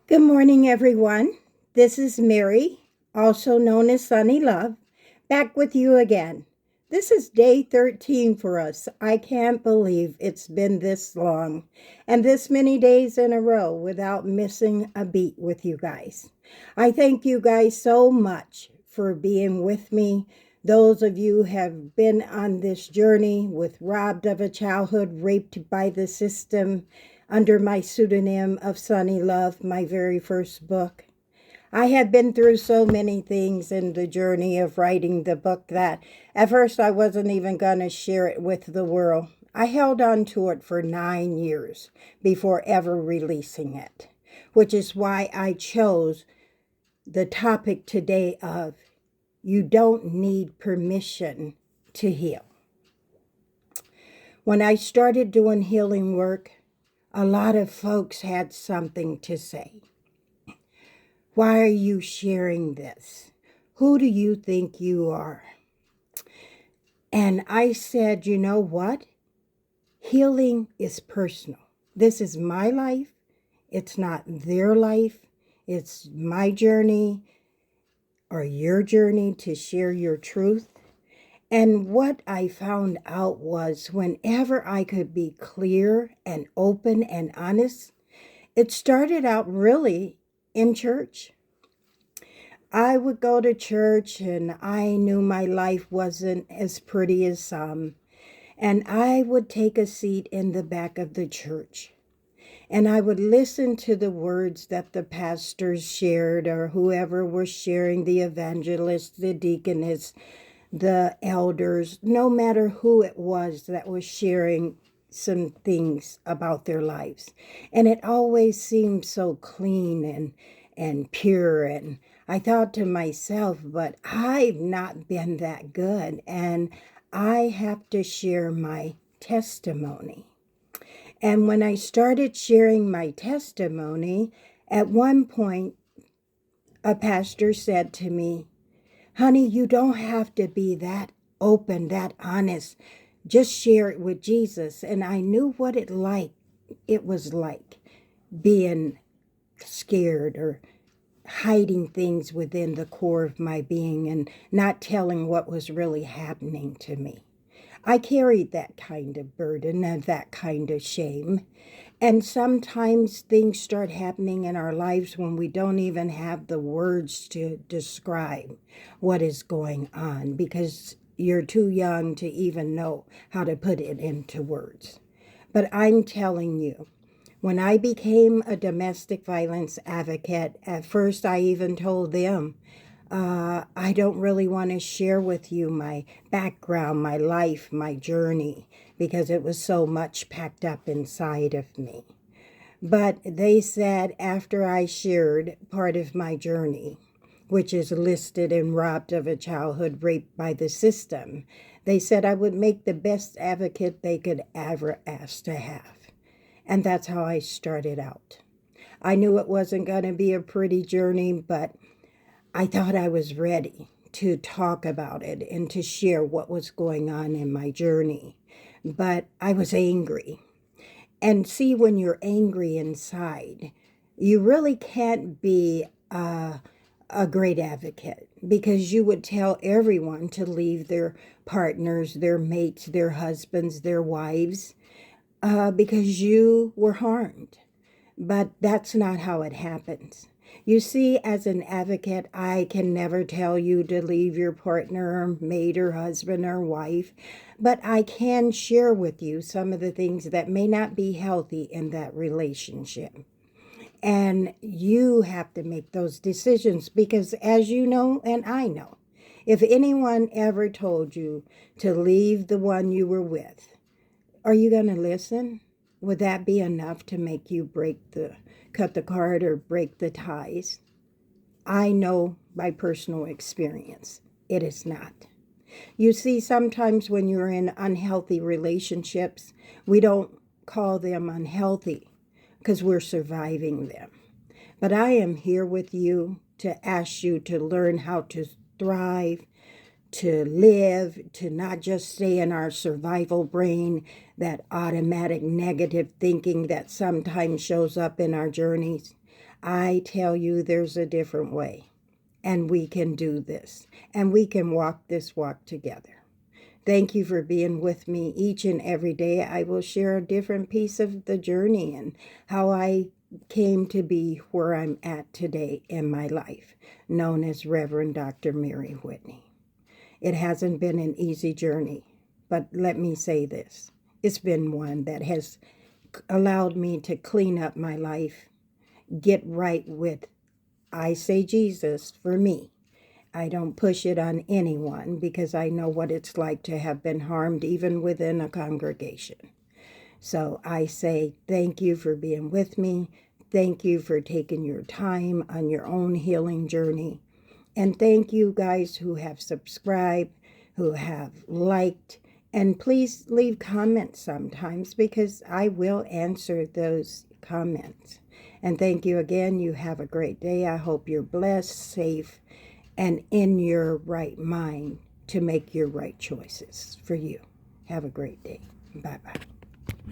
Good morning, everyone. This is Mary, also known as Sunny Love, back with you again. This is day 13 for us. I can't believe it's been this long and this many days in a row without missing a beat with you guys. I thank you guys so much for being with me. Those of you have been on this journey with robbed of a childhood, raped by the system, under my pseudonym of Sunny Love, my very first book. I have been through so many things in the journey of writing the book that at first I wasn't even going to share it with the world. I held on to it for 9 years before ever releasing it, which is why I chose the topic today of you don't need permission to heal. When I started doing healing work, a lot of folks had something to say. Why are you sharing this? Who do you think you are? And I said, you know what? Healing is personal. This is my life. It's not their life. It's my journey or your journey to share your truth. And what I found out was whenever I could be clear and open and honest, it started out really in church. I would go to church and I knew my life wasn't as pretty as some. And I would take a seat in the back of the church. And I would listen to the words that the pastors shared or whoever was sharing, the evangelist, the deaconess, the elders, no matter who it was that was sharing some things about their lives. And it always seemed so clean and pure. And I thought to myself, but I've not been that good. And I have to share my testimony. And when I started sharing my testimony, at one point, a pastor said to me, honey, you don't have to be that open, that honest. Just share it with Jesus. And I knew what it was like being scared or hiding things within the core of my being and not telling what was really happening to me. I carried that kind of burden and that kind of shame. And sometimes things start happening in our lives when we don't even have the words to describe what is going on because you're too young to even know how to put it into words. But I'm telling you, when I became a domestic violence advocate, at first I even told them, I don't really want to share with you my background, my life, my journey, because it was so much packed up inside of me. But they said after I shared part of my journey, which is listed in Robbed of a Childhood Raped by the System, they said I would make the best advocate they could ever ask to have. And that's how I started out. I knew it wasn't going to be a pretty journey, but I thought I was ready to talk about it and to share what was going on in my journey. But I was angry. And see, when you're angry inside, you really can't be a great advocate because you would tell everyone to leave their partners, their mates, their husbands, their wives, because you were harmed. But that's not how it happens. You see, as an advocate, I can never tell you to leave your partner or mate or husband or wife, but I can share with you some of the things that may not be healthy in that relationship. And you have to make those decisions because, as you know, and I know, if anyone ever told you to leave the one you were with, are you going to listen? Would that be enough to make you cut the cord or break the ties? I know by personal experience, it is not. You see, sometimes when you're in unhealthy relationships, we don't call them unhealthy because we're surviving them. But I am here with you to ask you to learn how to thrive, to live, to not just stay in our survival brain, that automatic negative thinking that sometimes shows up in our journeys. I tell you, there's a different way, and we can do this, and we can walk this walk together. Thank you for being with me each and every day. I will share a different piece of the journey and how I came to be where I'm at today in my life, known as Reverend Dr. Mary Whitney. It hasn't been an easy journey, but let me say this. It's been one that has allowed me to clean up my life, get right with, I say, Jesus for me. I don't push it on anyone because I know what it's like to have been harmed even within a congregation. So I say thank you for being with me. Thank you for taking your time on your own healing journey. And thank you guys who have subscribed, who have liked, and please leave comments sometimes because I will answer those comments. And thank you again. You have a great day. I hope you're blessed, safe, and in your right mind to make your right choices for you. Have a great day. Bye-bye.